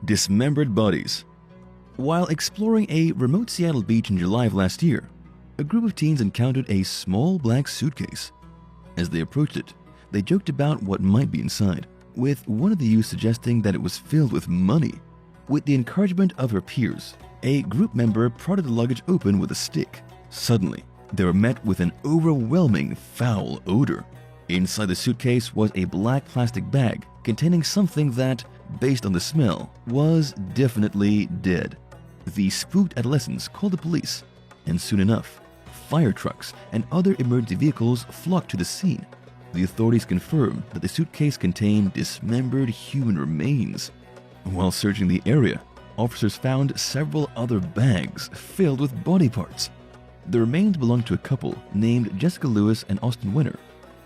Dismembered bodies. While exploring a remote Seattle beach in July of last year, a group of teens encountered a small black suitcase. As they approached it, they joked about what might be inside, with one of the youth suggesting that it was filled with money. With the encouragement of her peers, a group member prodded the luggage open with a stick. Suddenly, they were met with an overwhelming foul odor. Inside the suitcase was a black plastic bag containing something that, based on the smell, was definitely dead. The spooked adolescents called the police, and soon enough, fire trucks and other emergency vehicles flocked to the scene. The authorities confirmed that the suitcase contained dismembered human remains. While searching the area, officers found several other bags filled with body parts. The remains belonged to a couple named Jessica Lewis and Austin Winter,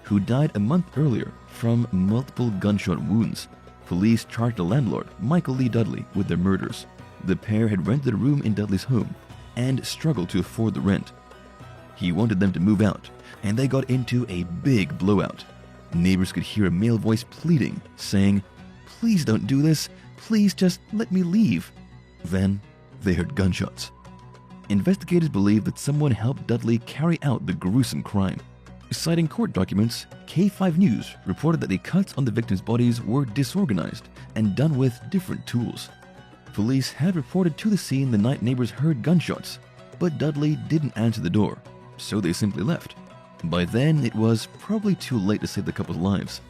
who died a month earlier from multiple gunshot wounds. Police charged the landlord, Michael Lee Dudley, with their murders. The pair had rented a room in Dudley's home and struggled to afford the rent. He wanted them to move out, and they got into a big blowout. Neighbors could hear a male voice pleading, saying, "Please don't do this. Please just let me leave." Then they heard gunshots. Investigators believe that someone helped Dudley carry out the gruesome crime. Citing court documents, K5 News reported that the cuts on the victims' bodies were disorganized and done with different tools. Police had reported to the scene the night neighbors heard gunshots, but Dudley didn't answer the door, so they simply left. By then, it was probably too late to save the couple's lives.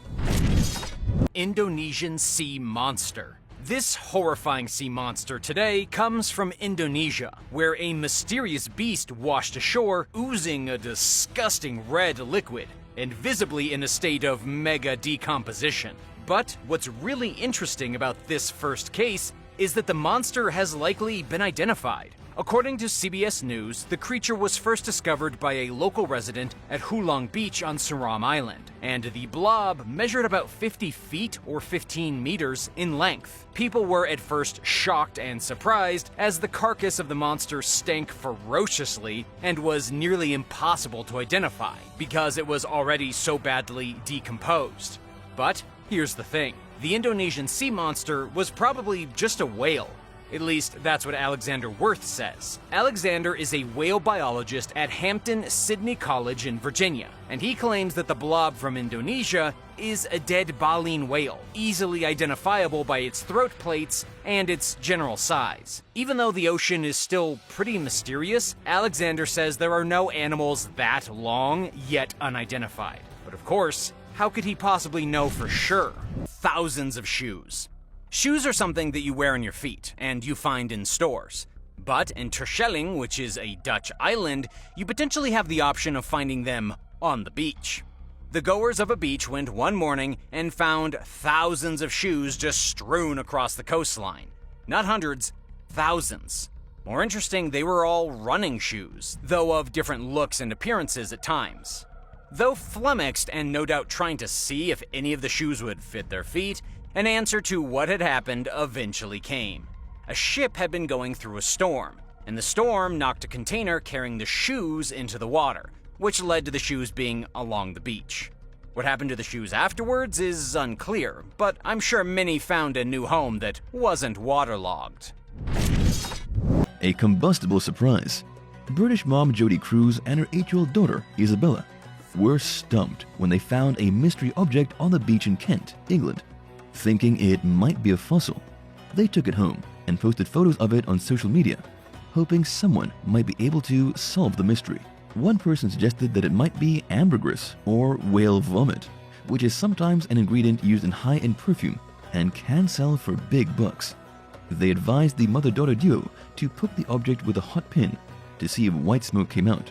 Indonesian sea monster. This horrifying sea monster today comes from Indonesia, where a mysterious beast washed ashore, oozing a disgusting red liquid, and visibly in a state of mega decomposition. But what's really interesting about this first case is that the monster has likely been identified. According to CBS News, the creature was first discovered by a local resident at Hulong Beach on Sedated Island, and the blob measured about 50 feet or 15 meters in length. People were at first shocked and surprised as the carcass of the monster stank ferociously and was nearly impossible to identify because it was already so badly decomposed. But here's the thing. The Indonesian sea monster was probably just a whale. At least, that's what Alexander Worth says. Alexander is a whale biologist at Hampton-Sydney College in Virginia, and he claims that the blob from Indonesia is a dead baleen whale, easily identifiable by its throat plates and its general size. Even though the ocean is still pretty mysterious, Alexander says there are no animals that long, yet unidentified. But of course, how could he possibly know for sure? Thousands of shoes. Shoes are something that you wear on your feet, and you find in stores. But in Terschelling, which is a Dutch island, you potentially have the option of finding them on the beach. The goers of a beach went one morning and found thousands of shoes just strewn across the coastline. Not hundreds, thousands. More interesting, they were all running shoes, though of different looks and appearances at times. Though flummoxed and no doubt trying to see if any of the shoes would fit their feet, an answer to what had happened eventually came. A ship had been going through a storm, and the storm knocked a container carrying the shoes into the water, which led to the shoes being along the beach. What happened to the shoes afterwards is unclear, but I'm sure many found a new home that wasn't waterlogged. A combustible surprise. British mom Jodie Cruz and her 8-year-old daughter, Isabella, were stumped when they found a mystery object on the beach in Kent, England. Thinking it might be a fossil, they took it home and posted photos of it on social media, hoping someone might be able to solve the mystery. One person suggested that it might be ambergris or whale vomit, which is sometimes an ingredient used in high-end perfume and can sell for big bucks. They advised the mother-daughter duo to poke the object with a hot pin to see if white smoke came out,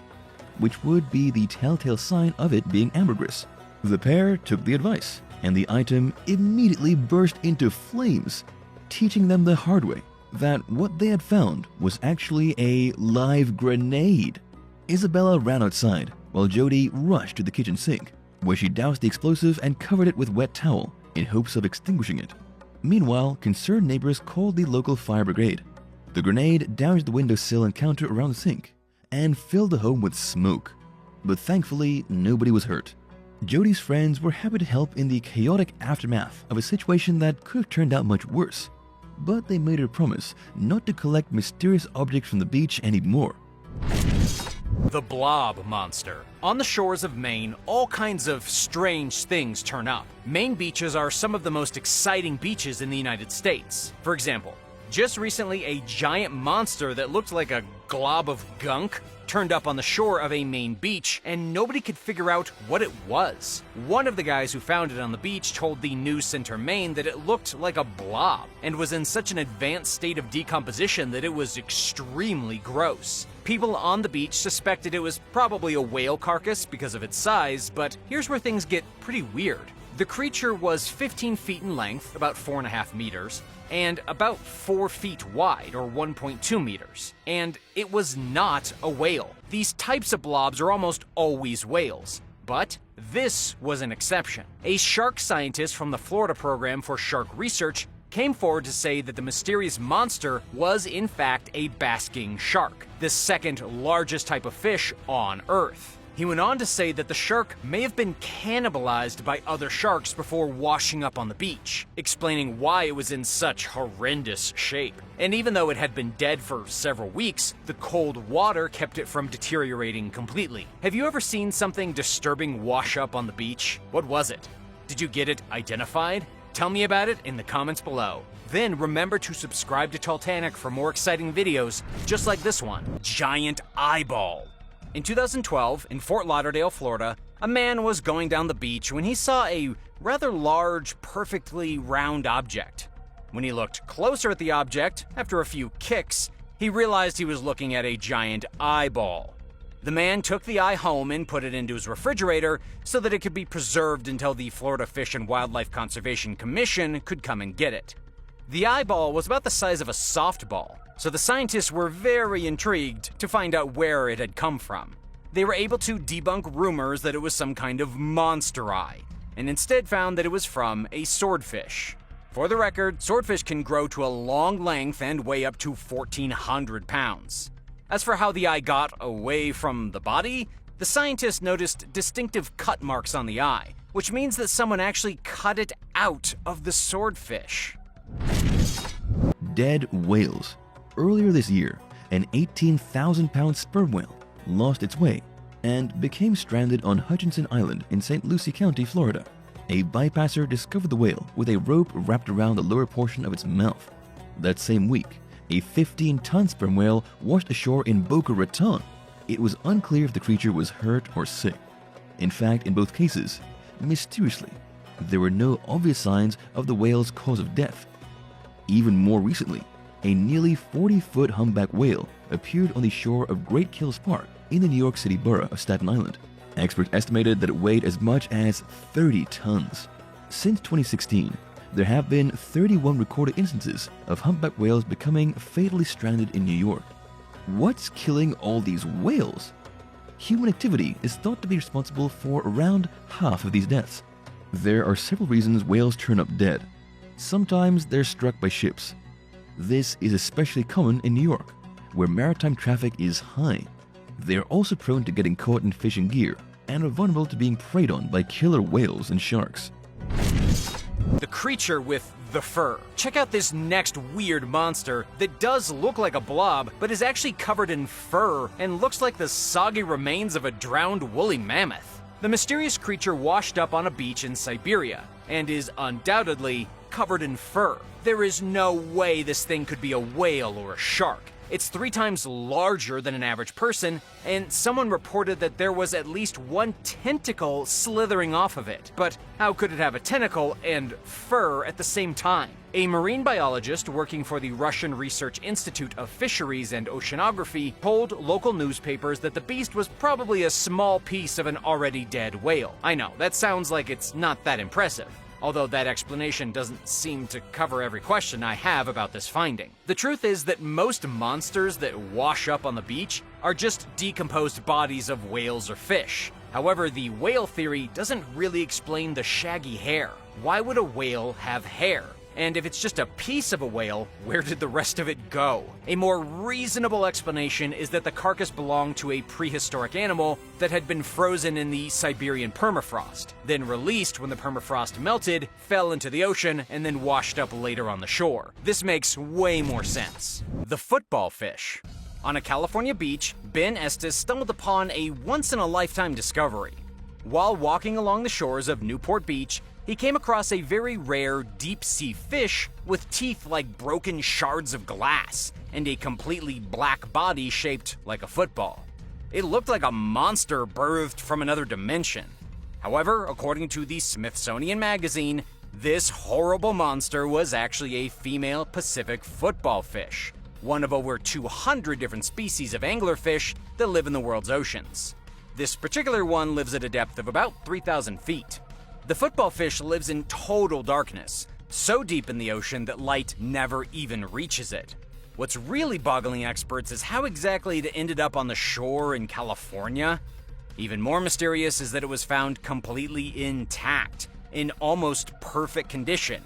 which would be the telltale sign of it being ambergris. The pair took the advice, and the item immediately burst into flames, teaching them the hard way that what they had found was actually a live grenade. Isabella ran outside, while Jodie rushed to the kitchen sink, where she doused the explosive and covered it with wet towel in hopes of extinguishing it. Meanwhile, concerned neighbors called the local fire brigade. The grenade damaged the windowsill and counter around the sink and filled the home with smoke, but thankfully nobody was hurt. Jodie's friends were happy to help in the chaotic aftermath of a situation that could have turned out much worse. but they made a promise not to collect mysterious objects from the beach anymore. The Blob Monster. On the shores of Maine, all kinds of strange things turn up. Maine beaches are some of the most exciting beaches in the United States. For example, just recently a giant monster that looked like a glob of gunk turned up on the shore of a Maine beach, and nobody could figure out what it was. One of the guys who found it on the beach told the News Center Maine that it looked like a blob and was in such an advanced state of decomposition that it was extremely gross. People on the beach suspected it was probably a whale carcass because of its size, but here's where things get pretty weird. The creature was 15 feet in length, about 4.5 meters, and about 4 feet wide, or 1.2 meters. And it was not a whale. These types of blobs are almost always whales. But this was an exception. A shark scientist from the Florida Program for Shark Research came forward to say that the mysterious monster was in fact a basking shark, the second largest type of fish on Earth. He went on to say that the shark may have been cannibalized by other sharks before washing up on the beach, explaining why it was in such horrendous shape. And even though it had been dead for several weeks, the cold water kept it from deteriorating completely. Have you ever seen something disturbing wash up on the beach? What was it? Did you get it identified? Tell me about it in the comments below. Then remember to subscribe to Talltanic for more exciting videos just like this one, Giant Eyeball. In 2012, in Fort Lauderdale, Florida, a man was going down the beach when he saw a rather large, perfectly round object. When he looked closer at the object, after a few kicks, he realized he was looking at a giant eyeball. The man took the eye home and put it into his refrigerator so that it could be preserved until the Florida Fish and Wildlife Conservation Commission could come and get it. The eyeball was about the size of a softball, so the scientists were very intrigued to find out where it had come from. They were able to debunk rumors that it was some kind of monster eye, and instead found that it was from a swordfish. For the record, swordfish can grow to a long length and weigh up to 1,400 pounds. As for how the eye got away from the body, the scientists noticed distinctive cut marks on the eye, which means that someone actually cut it out of the swordfish. Dead whales. Earlier this year, an 18,000-pound sperm whale lost its way and became stranded on Hutchinson Island in St. Lucie County, Florida. A bypasser discovered the whale with a rope wrapped around the lower portion of its mouth. That same week, a 15-ton sperm whale washed ashore in Boca Raton. It was unclear if the creature was hurt or sick. In fact, in both cases, mysteriously, there were no obvious signs of the whale's cause of death. Even more recently, a nearly 40-foot humpback whale appeared on the shore of Great Kills Park in the New York City borough of Staten Island. Experts estimated that it weighed as much as 30 tons. Since 2016, there have been 31 recorded instances of humpback whales becoming fatally stranded in New York. What's killing all these whales? Human activity is thought to be responsible for around half of these deaths. There are several reasons whales turn up dead. Sometimes they're struck by ships. This is especially common in New York, where maritime traffic is high. They are also prone to getting caught in fishing gear and are vulnerable to being preyed on by killer whales and sharks. The creature with the fur. Check out this next weird monster that does look like a blob, but is actually covered in fur and looks like the soggy remains of a drowned woolly mammoth. The mysterious creature washed up on a beach in Siberia and is undoubtedly covered in fur. There is no way this thing could be a whale or a shark. It's 3 times larger than an average person, and someone reported that there was at least one tentacle slithering off of it. But how could it have a tentacle and fur at the same time? A marine biologist working for the Russian Research Institute of Fisheries and Oceanography told local newspapers that the beast was probably a small piece of an already dead whale. I know, that sounds like it's not that impressive, although that explanation doesn't seem to cover every question I have about this finding. The truth is that most monsters that wash up on the beach are just decomposed bodies of whales or fish. However, the whale theory doesn't really explain the shaggy hair. Why would a whale have hair? And if it's just a piece of a whale, where did the rest of it go? A more reasonable explanation is that the carcass belonged to a prehistoric animal that had been frozen in the Siberian permafrost, then released when the permafrost melted, fell into the ocean, and then washed up later on the shore. This makes way more sense. The football fish. On a California beach, Ben Estes stumbled upon a once-in-a-lifetime discovery. While walking along the shores of Newport Beach, he came across a very rare deep-sea fish with teeth like broken shards of glass and a completely black body shaped like a football. It looked like a monster birthed from another dimension. However, according to the Smithsonian Magazine, this horrible monster was actually a female Pacific football fish, one of over 200 different species of anglerfish that live in the world's oceans. This particular one lives at a depth of about 3,000 feet. The football fish lives in total darkness, so deep in the ocean that light never even reaches it. What's really boggling experts is how exactly it ended up on the shore in California. Even more mysterious is that it was found completely intact, in almost perfect condition.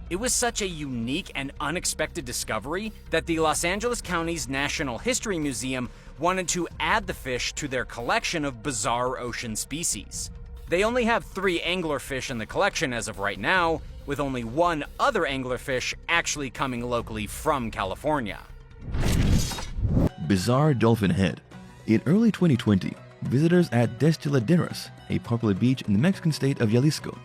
It was such a unique and unexpected discovery that the Los Angeles County's National History Museum wanted to add the fish to their collection of bizarre ocean species. They only have 3 anglerfish in the collection as of right now, with only one other anglerfish actually coming locally from California. Bizarre dolphin head. In early 2020, visitors at Destiladeras, a popular beach in the Mexican state of Jalisco,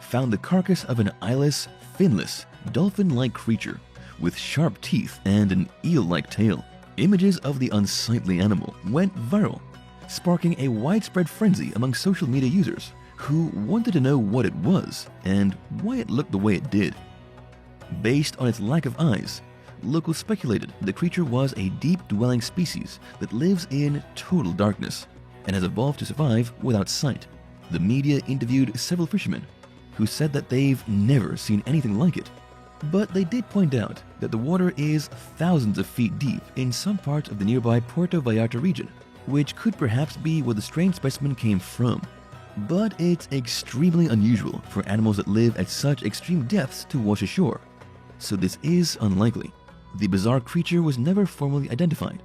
found the carcass of an eyeless, finless, dolphin-like creature with sharp teeth and an eel-like tail. Images of the unsightly animal went viral, sparking a widespread frenzy among social media users who wanted to know what it was and why it looked the way it did. Based on its lack of eyes, locals speculated the creature was a deep-dwelling species that lives in total darkness and has evolved to survive without sight. The media interviewed several fishermen who said that they've never seen anything like it, but they did point out that the water is thousands of feet deep in some parts of the nearby Puerto Vallarta region, which could perhaps be where the strange specimen came from. But it's extremely unusual for animals that live at such extreme depths to wash ashore, so this is unlikely. The bizarre creature was never formally identified,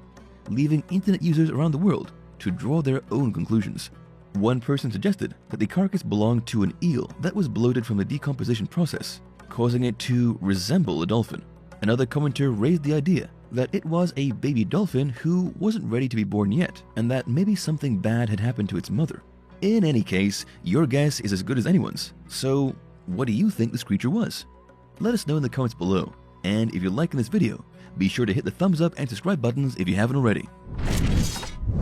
leaving internet users around the world to draw their own conclusions. One person suggested that the carcass belonged to an eel that was bloated from the decomposition process, causing it to resemble a dolphin. Another commenter raised the idea that it was a baby dolphin who wasn't ready to be born yet, and that maybe something bad had happened to its mother. In any case, your guess is as good as anyone's, so what do you think this creature was? Let us know in the comments below, and if you're liking this video, be sure to hit the thumbs up and subscribe buttons if you haven't already.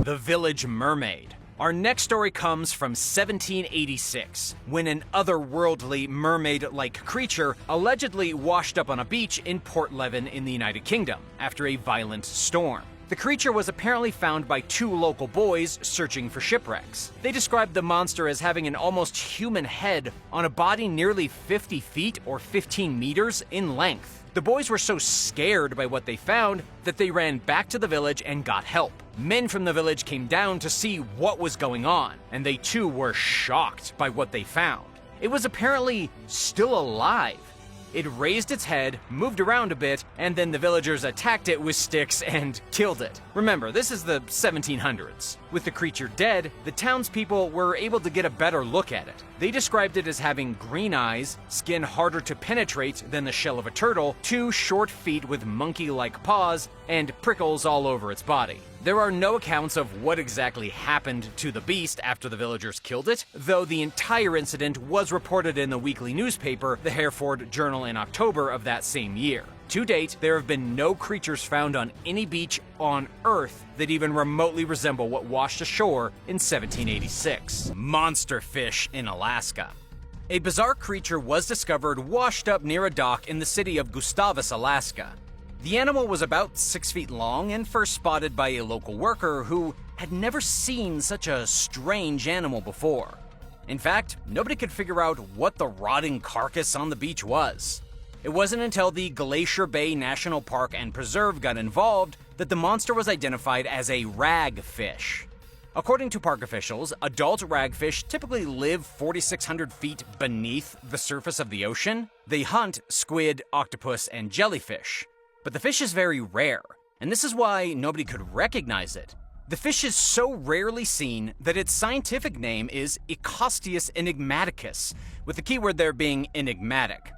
The village mermaid. Our next story comes from 1786, when an otherworldly mermaid-like creature allegedly washed up on a beach in Port Leven in the United Kingdom after a violent storm. The creature was apparently found by 2 local boys searching for shipwrecks. They described the monster as having an almost human head on a body nearly 50 feet or 15 meters in length. The boys were so scared by what they found that they ran back to the village and got help. Men from the village came down to see what was going on, and they too were shocked by what they found. It was apparently still alive. It raised its head, moved around a bit, and then the villagers attacked it with sticks and killed it. Remember, this is the 1700s. With the creature dead, the townspeople were able to get a better look at it. They described it as having green eyes, skin harder to penetrate than the shell of a turtle, 2 short feet with monkey-like paws, and prickles all over its body. There are no accounts of what exactly happened to the beast after the villagers killed it, though the entire incident was reported in the weekly newspaper, the Hereford Journal, in October of that same year. To date, there have been no creatures found on any beach on Earth that even remotely resemble what washed ashore in 1786. Monster fish in Alaska. A bizarre creature was discovered washed up near a dock in the city of Gustavus, Alaska. The animal was about 6 feet long and first spotted by a local worker who had never seen such a strange animal before. In fact, nobody could figure out what the rotting carcass on the beach was. It wasn't until the Glacier Bay National Park and Preserve got involved that the monster was identified as a ragfish. According to park officials, adult ragfish typically live 4,600 feet beneath the surface of the ocean. They hunt squid, octopus, and jellyfish. But the fish is very rare, and this is why nobody could recognize it. The fish is so rarely seen that its scientific name is Ecosteus enigmaticus, with the keyword there being enigmatic.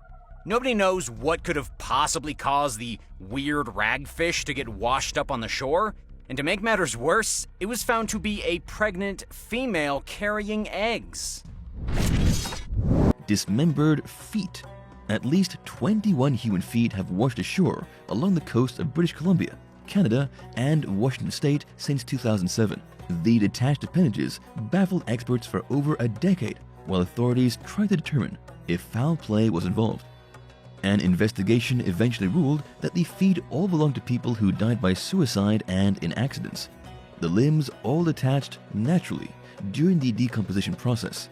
Nobody knows what could have possibly caused the weird ragfish to get washed up on the shore, and to make matters worse, it was found to be a pregnant female carrying eggs. Dismembered feet. At least 21 human feet have washed ashore along the coast of British Columbia, Canada, and Washington State since 2007. The detached appendages baffled experts for over a decade, while authorities tried to determine if foul play was involved. An investigation eventually ruled that the feet all belonged to people who died by suicide and in accidents. The limbs all detached naturally during the decomposition process.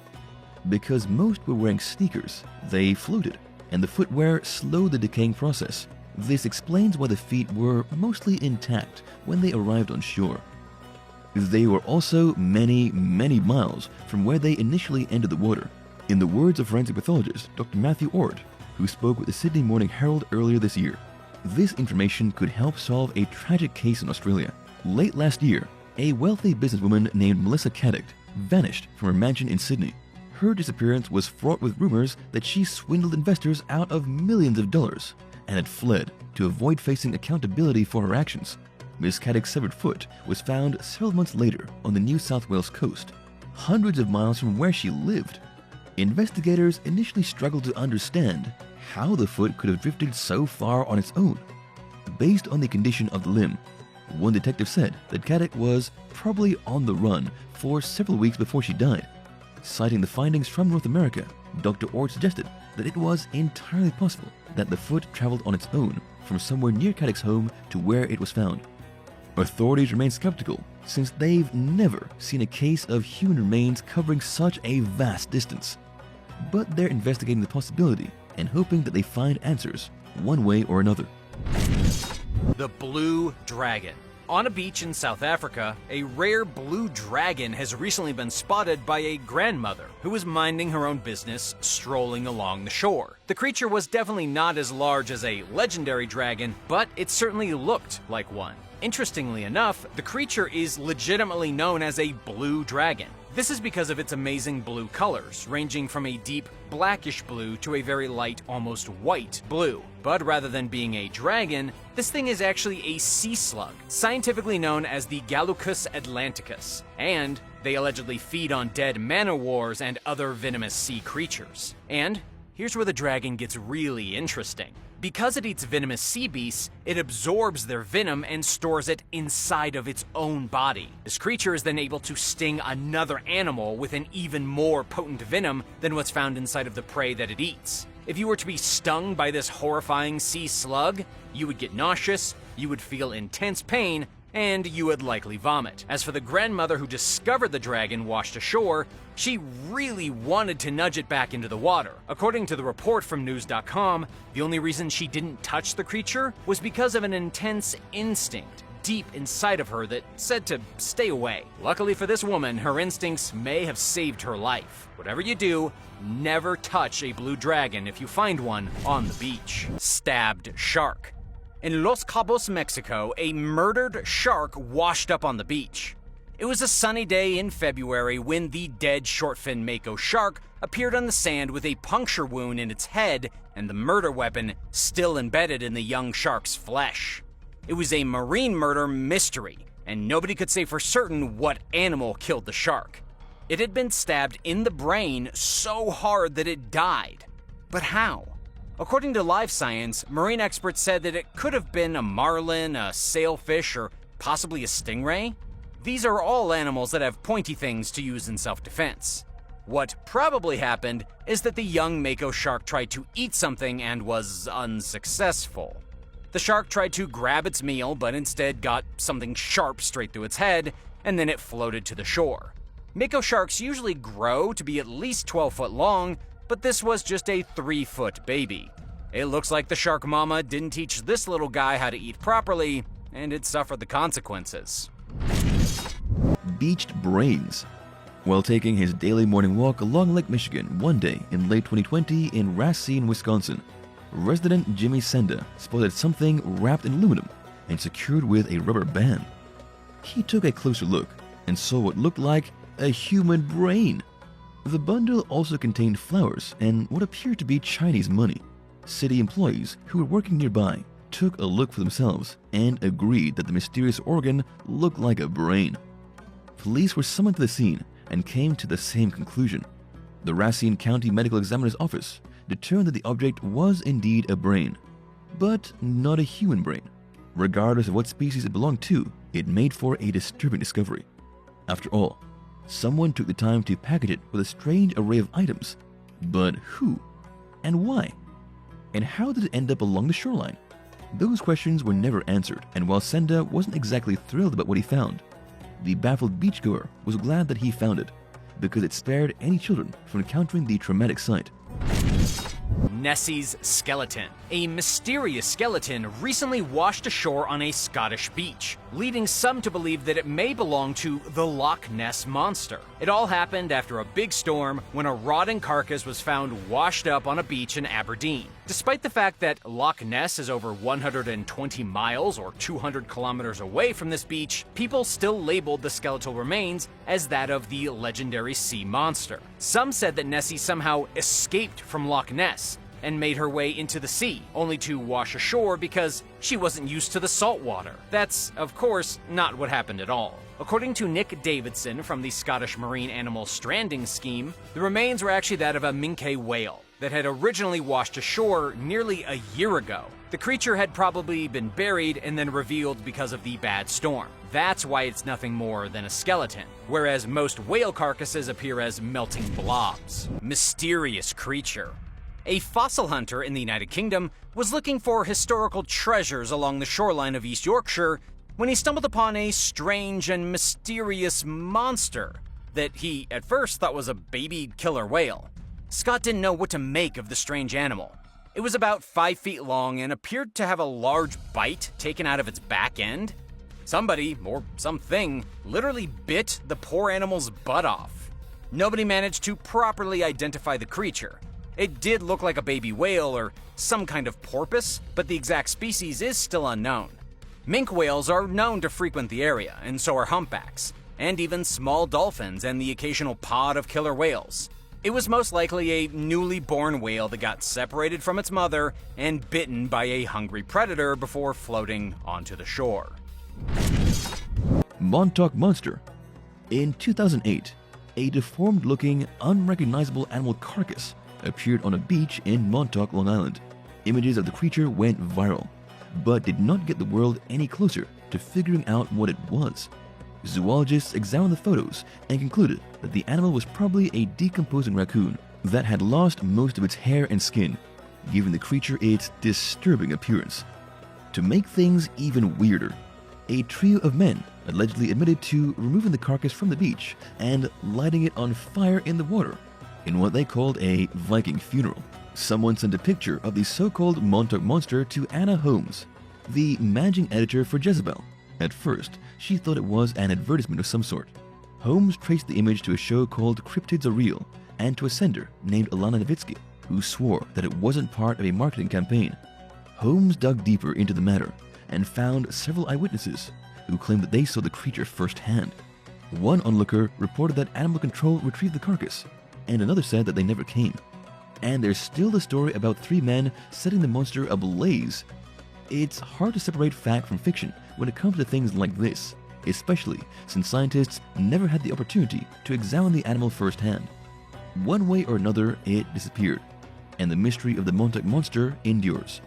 Because most were wearing sneakers, they floated, and the footwear slowed the decaying process. This explains why the feet were mostly intact when they arrived on shore. They were also many, many miles from where they initially entered the water. In the words of forensic pathologist Dr. Matthew Ord, who spoke with the Sydney Morning Herald earlier this year, this information could help solve a tragic case in Australia. Late last year, a wealthy businesswoman named Melissa Caddick vanished from her mansion in Sydney. Her disappearance was fraught with rumors that she swindled investors out of millions of dollars and had fled to avoid facing accountability for her actions. Ms. Caddick's severed foot was found several months later on the New South Wales coast, hundreds of miles from where she lived. Investigators initially struggled to understand how the foot could have drifted so far on its own. Based on the condition of the limb, one detective said that Caddick was probably on the run for several weeks before she died. Citing the findings from North America, Dr. Ord suggested that it was entirely possible that the foot traveled on its own from somewhere near Caddick's home to where it was found. Authorities remain skeptical since they've never seen a case of human remains covering such a vast distance. But they're investigating the possibility and hoping that they find answers one way or another. The blue dragon. On a beach in South Africa, a rare blue dragon has recently been spotted by a grandmother who was minding her own business, strolling along the shore. The creature was definitely not as large as a legendary dragon, but it certainly looked like one. Interestingly enough, the creature is legitimately known as a blue dragon. This is because of its amazing blue colors, ranging from a deep blackish blue to a very light, almost white blue. But rather than being a dragon, this thing is actually a sea slug, scientifically known as the Gallucus atlanticus, and they allegedly feed on dead man-o'-wars and other venomous sea creatures. And here's where the dragon gets really interesting. Because it eats venomous sea beasts, it absorbs their venom and stores it inside of its own body. This creature is then able to sting another animal with an even more potent venom than what's found inside of the prey that it eats. If you were to be stung by this horrifying sea slug, you would get nauseous, you would feel intense pain, and you would likely vomit. As for the grandmother who discovered the dragon washed ashore, she really wanted to nudge it back into the water. According to the report from news.com, the only reason she didn't touch the creature was because of an intense instinct deep inside of her that said to stay away. Luckily for this woman, her instincts may have saved her life. Whatever you do, never touch a blue dragon if you find one on the beach. Stabbed shark. In Los Cabos, Mexico, a murdered shark washed up on the beach. It was a sunny day in February when the dead shortfin mako shark appeared on the sand with a puncture wound in its head and the murder weapon still embedded in the young shark's flesh. It was a marine murder mystery, and nobody could say for certain what animal killed the shark. It had been stabbed in the brain so hard that it died. But how? According to Live Science, marine experts said that it could have been a marlin, a sailfish, or possibly a stingray. These are all animals that have pointy things to use in self-defense. What probably happened is that the young mako shark tried to eat something and was unsuccessful. The shark tried to grab its meal, but instead got something sharp straight through its head, and then it floated to the shore. Mako sharks usually grow to be at least 12 foot long, but this was just a 3-foot baby. It looks like the shark mama didn't teach this little guy how to eat properly, and it suffered the consequences. beached brains. While taking his daily morning walk along Lake Michigan one day in late 2020 in Racine, Wisconsin, resident Jimmy Senda spotted something wrapped in aluminum and secured with a rubber band. He took a closer look and saw what looked like a human brain. The bundle also contained flowers and what appeared to be Chinese money. City employees who were working nearby took a look for themselves and agreed that the mysterious organ looked like a brain. Police were summoned to the scene and came to the same conclusion. The Racine County Medical Examiner's Office determined that the object was indeed a brain, but not a human brain. Regardless of what species it belonged to, it made for a disturbing discovery. After all, someone took the time to package it with a strange array of items. But who? And why? And how did it end up along the shoreline? Those questions were never answered, and while Senda wasn't exactly thrilled about what he found, the baffled beachgoer was glad that he found it, because it spared any children from encountering the traumatic sight. Nessies Skeleton. A mysterious skeleton recently washed ashore on a Scottish beach, leading some to believe that it may belong to the Loch Ness Monster. It all happened after a big storm when a rotting carcass was found washed up on a beach in Aberdeen. Despite the fact that Loch Ness is over 120 miles or 200 kilometers away from this beach, people still labeled the skeletal remains as that of the legendary sea monster. Some said that Nessie somehow escaped from Loch Ness and made her way into the sea, only to wash ashore because she wasn't used to the salt water. That's, of course, not what happened at all. According to Nick Davidson from the Scottish Marine Animal Stranding Scheme, the remains were actually that of a minke whale that had originally washed ashore nearly a year ago. The creature had probably been buried and then revealed because of the bad storm. That's why it's nothing more than a skeleton, whereas most whale carcasses appear as melting blobs. Mysterious creature. A fossil hunter in the United Kingdom was looking for historical treasures along the shoreline of East Yorkshire when he stumbled upon a strange and mysterious monster that he at first thought was a baby killer whale. Scott didn't know what to make of the strange animal. It was about 5 feet long and appeared to have a large bite taken out of its back end. Somebody, or something, literally bit the poor animal's butt off. Nobody managed to properly identify the creature. It did look like a baby whale or some kind of porpoise, but the exact species is still unknown. Minke whales are known to frequent the area, and so are humpbacks, and even small dolphins and the occasional pod of killer whales. It was most likely a newly born whale that got separated from its mother and bitten by a hungry predator before floating onto the shore. Monttok Monster. In 2008, a deformed-looking, unrecognizable animal carcass appeared on a beach in Monttok, Long Island. Images of the creature went viral, but did not get the world any closer to figuring out what it was. Zoologists examined the photos and concluded that the animal was probably a decomposing raccoon that had lost most of its hair and skin, giving the creature its disturbing appearance. To make things even weirder, a trio of men allegedly admitted to removing the carcass from the beach and lighting it on fire in the water in what they called a Viking funeral. Someone sent a picture of the so-called Monttok Monster to Anna Holmes, the managing editor for Jezebel. At first, she thought it was an advertisement of some sort. Holmes traced the image to a show called Cryptids Are Real and to a sender named Alana Novitsky, who swore that it wasn't part of a marketing campaign. Holmes dug deeper into the matter and found several eyewitnesses who claimed that they saw the creature firsthand. One onlooker reported that Animal Control retrieved the carcass, and another said that they never came. And there's still the story about 3 men setting the monster ablaze. It's hard to separate fact from fiction when it comes to things like this, especially since scientists never had the opportunity to examine the animal firsthand. One way or another, it disappeared, and the mystery of the Monttok Monster endures.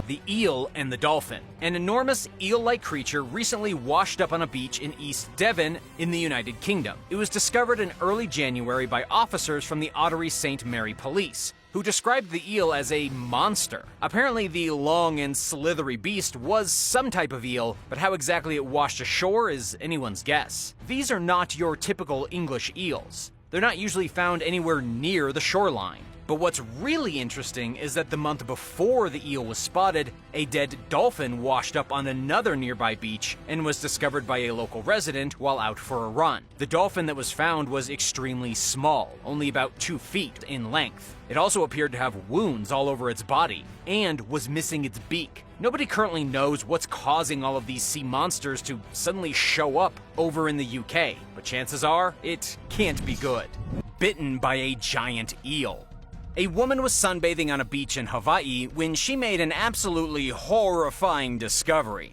The eel and the dolphin. An enormous eel-like creature recently washed up on a beach in East Devon in the United Kingdom. It was discovered in early January by officers from the Ottery St. Mary Police, who described the eel as a monster. Apparently the long and slithery beast was some type of eel, but how exactly it washed ashore is anyone's guess. These are not your typical English eels. They're not usually found anywhere near the shoreline. But what's really interesting is that the month before the eel was spotted, a dead dolphin washed up on another nearby beach and was discovered by a local resident while out for a run. The dolphin that was found was extremely small, only about 2 feet in length. It also appeared to have wounds all over its body, and was missing its beak. Nobody currently knows what's causing all of these sea monsters to suddenly show up over in the UK, but chances are, it can't be good. Bitten by a giant eel. A woman was sunbathing on a beach in Hawaii when she made an absolutely horrifying discovery.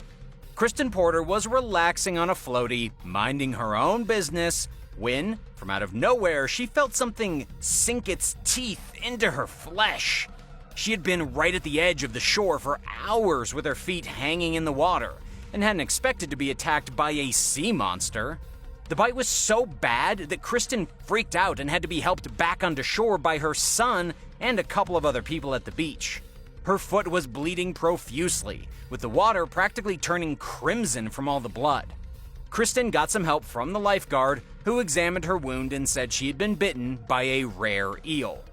Kristen Porter was relaxing on a floaty, minding her own business, when, from out of nowhere, she felt something sink its teeth into her flesh. She had been right at the edge of the shore for hours with her feet hanging in the water, and hadn't expected to be attacked by a sea monster. The bite was so bad that Kristen freaked out and had to be helped back onto shore by her son and a couple of other people at the beach. Her foot was bleeding profusely, with the water practically turning crimson from all the blood. Kristen got some help from the lifeguard, who examined her wound and said she had been bitten by a rare eel.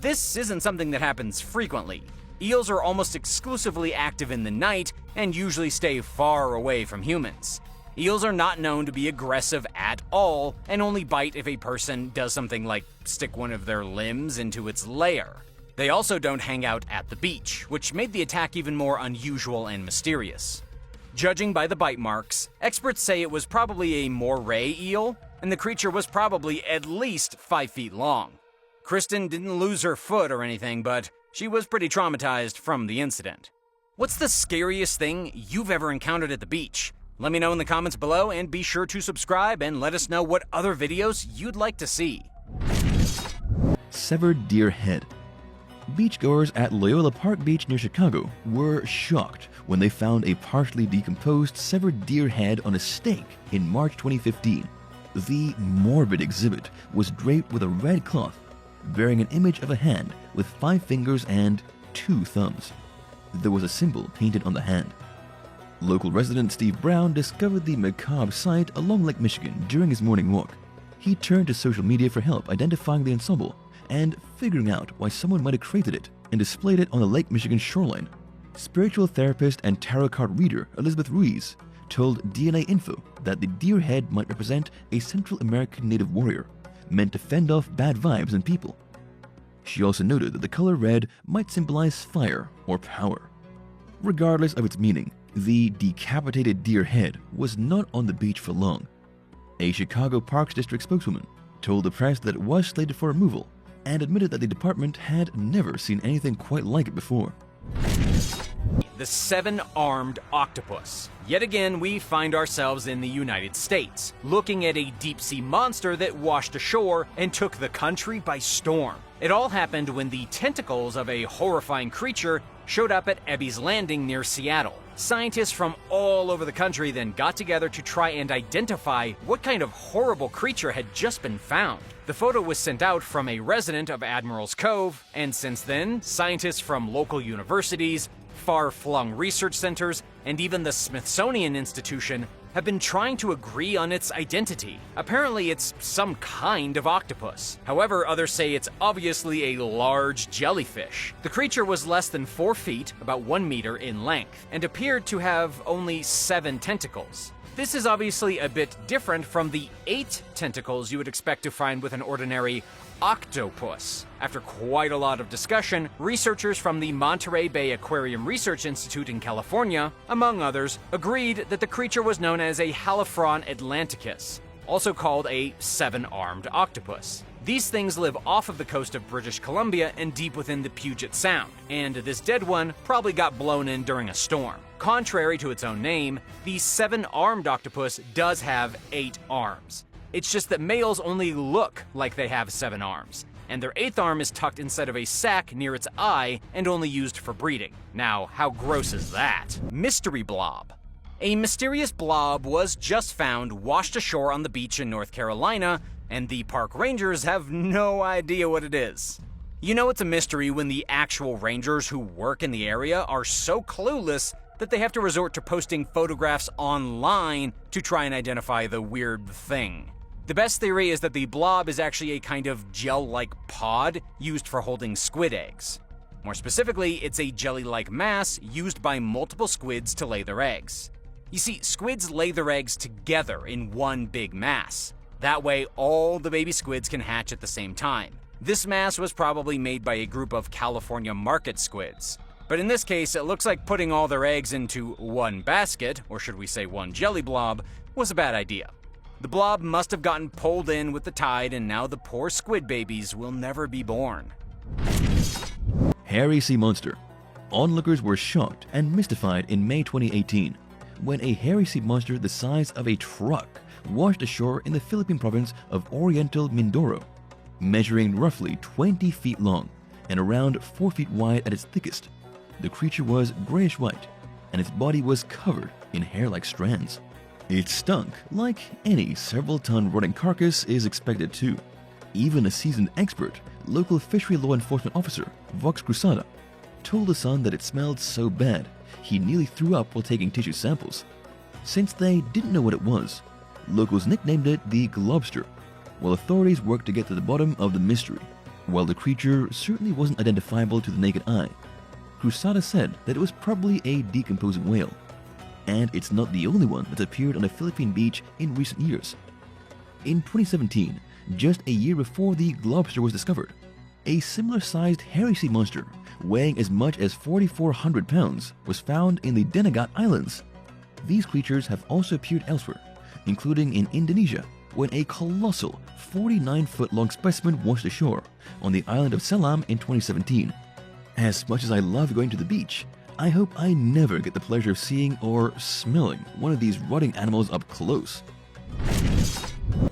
This isn't something that happens frequently. Eels are almost exclusively active in the night and usually stay far away from humans. Eels are not known to be aggressive at all and only bite if a person does something like stick one of their limbs into its lair. They also don't hang out at the beach, which made the attack even more unusual and mysterious. Judging by the bite marks, experts say it was probably a moray eel, and the creature was probably at least 5 feet long. Kristen didn't lose her foot or anything, but she was pretty traumatized from the incident. What's the scariest thing you've ever encountered at the beach? Let me know in the comments below, and be sure to subscribe and let us know what other videos you'd like to see. Severed deer head. Beachgoers at Loyola Park Beach near Chicago were shocked when they found a partially decomposed severed deer head on a stake in March 2015. The morbid exhibit was draped with a red cloth, bearing an image of a hand with 5 fingers and 2 thumbs. There was a symbol painted on the hand. Local resident Steve Brown discovered the macabre sight along Lake Michigan during his morning walk. He turned to social media for help identifying the ensemble and figuring out why someone might have created it and displayed it on the Lake Michigan shoreline. Spiritual therapist and tarot card reader Elizabeth Ruiz told DNA Info that the deer head might represent a Central American native warrior, meant to fend off bad vibes and people. She also noted that the color red might symbolize fire or power. Regardless of its meaning, the decapitated deer head was not on the beach for long. A Chicago Parks District spokeswoman told the press that it was slated for removal and admitted that the department had never seen anything quite like it before. The Sevenarmed Octopus. Yet again, we find ourselves in the United States, looking at a deep-sea monster that washed ashore and took the country by storm. It all happened when the tentacles of a horrifying creature showed up at Ebby's Landing near Seattle. Scientists from all over the country then got together to try and identify what kind of horrible creature had just been found. The photo was sent out from a resident of Admiral's Cove, and since then, scientists from local universities, far-flung research centers, and even the Smithsonian Institution have been trying to agree on its identity. Apparently, it's some kind of octopus. However, others say it's obviously a large jellyfish. The creature was less than 4 feet, about 1 meter in length, and appeared to have only 7 tentacles. This is obviously a bit different from the 8 tentacles you would expect to find with an ordinary octopus. After quite a lot of discussion, researchers from the Monterey Bay Aquarium Research Institute in California, among others, agreed that the creature was known as a Halophron atlanticus, also called a 7-armed octopus. These things live off of the coast of British Columbia and deep within the Puget Sound, and this dead one probably got blown in during a storm. Contrary to its own name, the 7-armed octopus does have 8 arms. It's just that males only look like they have 7 arms, and their 8th arm is tucked inside of a sac near its eye and only used for breeding. Now, how gross is that? Mystery blob. A mysterious blob was just found washed ashore on the beach in North Carolina, and the park rangers have no idea what it is. You know it's a mystery when the actual rangers who work in the area are so clueless that they have to resort to posting photographs online to try and identify the weird thing. The best theory is that the blob is actually a kind of gel-like pod used for holding squid eggs. More specifically, it's a jelly-like mass used by multiple squids to lay their eggs. You see, squids lay their eggs together in one big mass. That way, all the baby squids can hatch at the same time. This mass was probably made by a group of California market squids. But in this case, it looks like putting all their eggs into one basket, or should we say one jelly blob, was a bad idea. The blob must have gotten pulled in with the tide, and now the poor squid babies will never be born. Hairy sea monster. Onlookers were shocked and mystified in May 2018 when a hairy sea monster the size of a truck washed ashore in the Philippine province of Oriental Mindoro. Measuring roughly 20 feet long and around 4 feet wide at its thickest, the creature was grayish-white and its body was covered in hair-like strands. It stunk like any several-ton rotting carcass is expected to. Even a seasoned expert, local fishery law enforcement officer Vox Cruzada, told the Sun that it smelled so bad he nearly threw up while taking tissue samples. Since they didn't know what it was, locals nicknamed it the Globster, while authorities worked to get to the bottom of the mystery. While the creature certainly wasn't identifiable to the naked eye, Cruzada said that it was probably a decomposing whale. And it's not the only one that's appeared on a Philippine beach in recent years. In 2017, just a year before the Globster was discovered, a similar-sized hairy sea monster, weighing as much as 4,400 pounds, was found in the Dinagat Islands. These creatures have also appeared elsewhere, including in Indonesia, when a colossal 49-foot-long specimen washed ashore on the island of Selam in 2017. As much as I love going to the beach, I hope I never get the pleasure of seeing or smelling one of these rotting animals up close.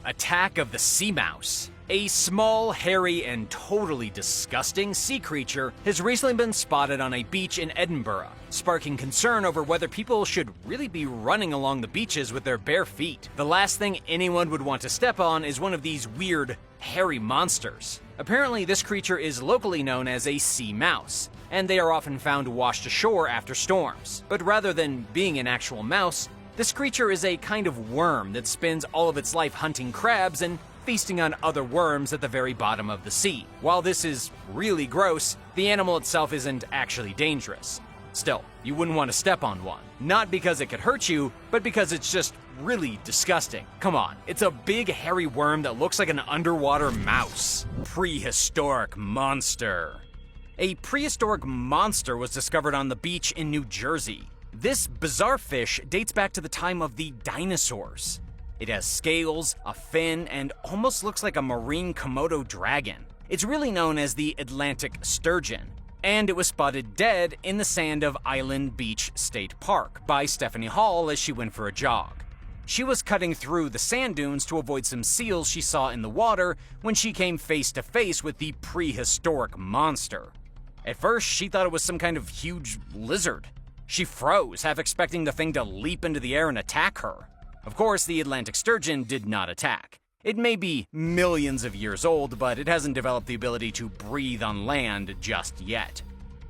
Attack of the Sea Mouse. A small, hairy, and totally disgusting sea creature has recently been spotted on a beach in Edinburgh, sparking concern over whether people should really be running along the beaches with their bare feet. The last thing anyone would want to step on is one of these weird, hairy monsters. Apparently, this creature is locally known as a sea mouse, and they are often found washed ashore after storms. But rather than being an actual mouse, this creature is a kind of worm that spends all of its life hunting crabs and feasting on other worms at the very bottom of the sea. While this is really gross, the animal itself isn't actually dangerous. Still, you wouldn't want to step on one. Not because it could hurt you, but because it's just really disgusting. Come on, it's a big hairy worm that looks like an underwater mouse. Prehistoric Monster. A prehistoric monster was discovered on the beach in New Jersey. This bizarre fish dates back to the time of the dinosaurs. It has scales, a fin, and almost looks like a marine Komodo dragon. It's really known as the Atlantic sturgeon, and it was spotted dead in the sand of Island Beach State Park by Stephanie Hall as she went for a jog. She was cutting through the sand dunes to avoid some seals she saw in the water when she came face to face with the prehistoric monster. At first, she thought it was some kind of huge lizard. She froze, half expecting the thing to leap into the air and attack her. Of course, the Atlantic sturgeon did not attack. It may be millions of years old, but it hasn't developed the ability to breathe on land just yet.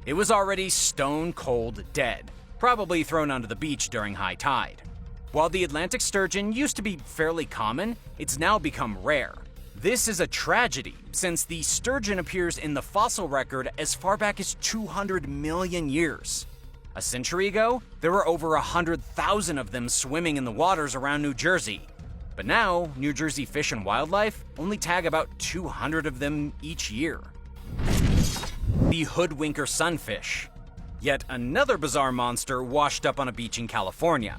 It was already stone cold dead, probably thrown onto the beach during high tide. While the Atlantic sturgeon used to be fairly common, it's now become rare. This is a tragedy, since the sturgeon appears in the fossil record as far back as 200 million years. A century ago, there were over 100,000 of them swimming in the waters around New Jersey. But now, New Jersey Fish and Wildlife only tag about 200 of them each year. The Hoodwinker Sunfish. Yet another bizarre monster washed up on a beach in California.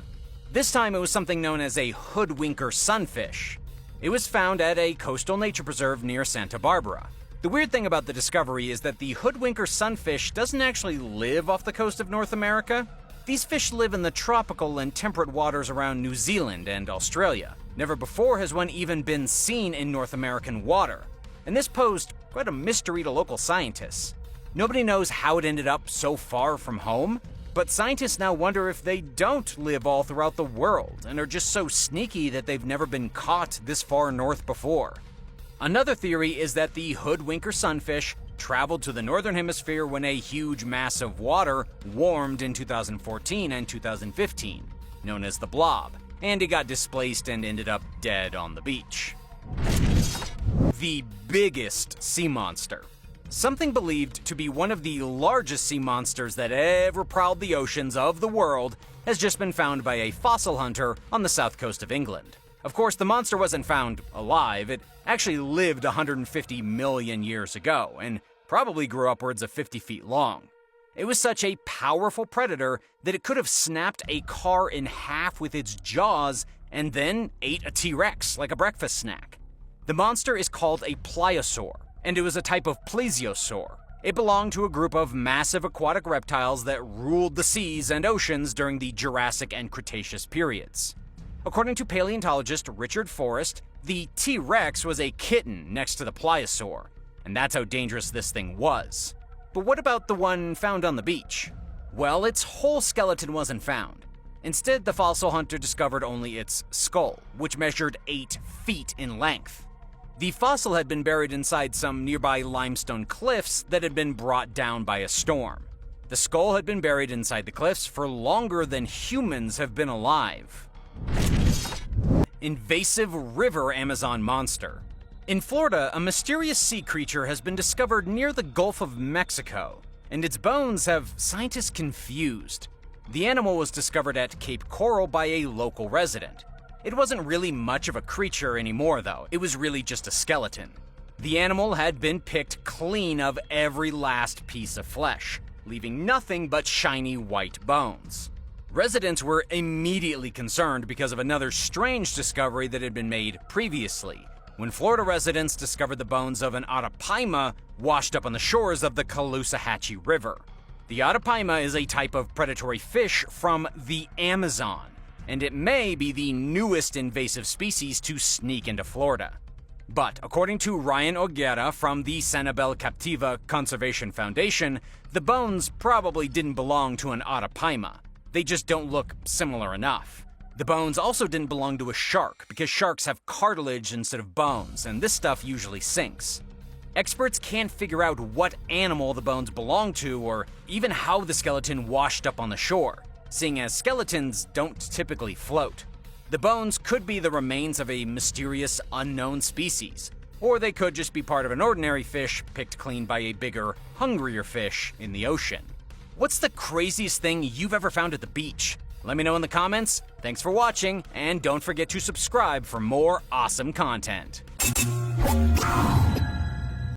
This time it was something known as a Hoodwinker Sunfish. It was found at a coastal nature preserve near Santa Barbara. The weird thing about the discovery is that the Hoodwinker Sunfish doesn't actually live off the coast of North America. These fish live in the tropical and temperate waters around New Zealand and Australia. Never before has one even been seen in North American water, and this posed quite a mystery to local scientists. Nobody knows how it ended up so far from home, but scientists now wonder if they don't live all throughout the world and are just so sneaky that they've never been caught this far north before. Another theory is that the Hoodwinker Sunfish traveled to the northern hemisphere when a huge mass of water warmed in 2014 and 2015, known as the Blob, and it got displaced and ended up dead on the beach. the biggest sea monster. Something believed to be one of the largest sea monsters that ever prowled the oceans of the world has just been found by a fossil hunter on the south coast of England. Of course, the monster wasn't found alive. It actually lived 150 million years ago and probably grew upwards of 50 feet long. It was such a powerful predator that it could have snapped a car in half with its jaws and then ate a T-Rex like a breakfast snack. The monster is called a pliosaur, and it was a type of plesiosaur. It belonged to a group of massive aquatic reptiles that ruled the seas and oceans during the Jurassic and Cretaceous periods. According to paleontologist Richard Forrest, the T-Rex was a kitten next to the pliosaur, and that's how dangerous this thing was. But what about the one found on the beach? Well, its whole skeleton wasn't found. Instead, the fossil hunter discovered only its skull, which measured 8 feet in length. The fossil had been buried inside some nearby limestone cliffs that had been brought down by a storm. The skull had been buried inside the cliffs for longer than humans have been alive. Invasive river Amazon monster. In Florida, a mysterious sea creature has been discovered near the Gulf of Mexico, and its bones have scientists confused. The animal was discovered at Cape Coral by a local resident. It wasn't really much of a creature anymore, though. It was really just a skeleton. The animal had been picked clean of every last piece of flesh, leaving nothing but shiny white bones. Residents were immediately concerned because of another strange discovery that had been made previously, when Florida residents discovered the bones of an Arapaima washed up on the shores of the Caloosahatchee River. The Arapaima is a type of predatory fish from the Amazon, and it may be the newest invasive species to sneak into Florida. But according to Ryan Oguera from the Sanibel Captiva Conservation Foundation, the bones probably didn't belong to an Arapaima. They just don't look similar enough. The bones also didn't belong to a shark, because sharks have cartilage instead of bones, and this stuff usually sinks. Experts can't figure out what animal the bones belong to, or even how the skeleton washed up on the shore, seeing as skeletons don't typically float. The bones could be the remains of a mysterious, unknown species, or they could just be part of an ordinary fish picked clean by a bigger, hungrier fish in the ocean. What's the craziest thing you've ever found at the beach? Let me know in the comments. Thanks for watching, and don't forget to subscribe for more awesome content.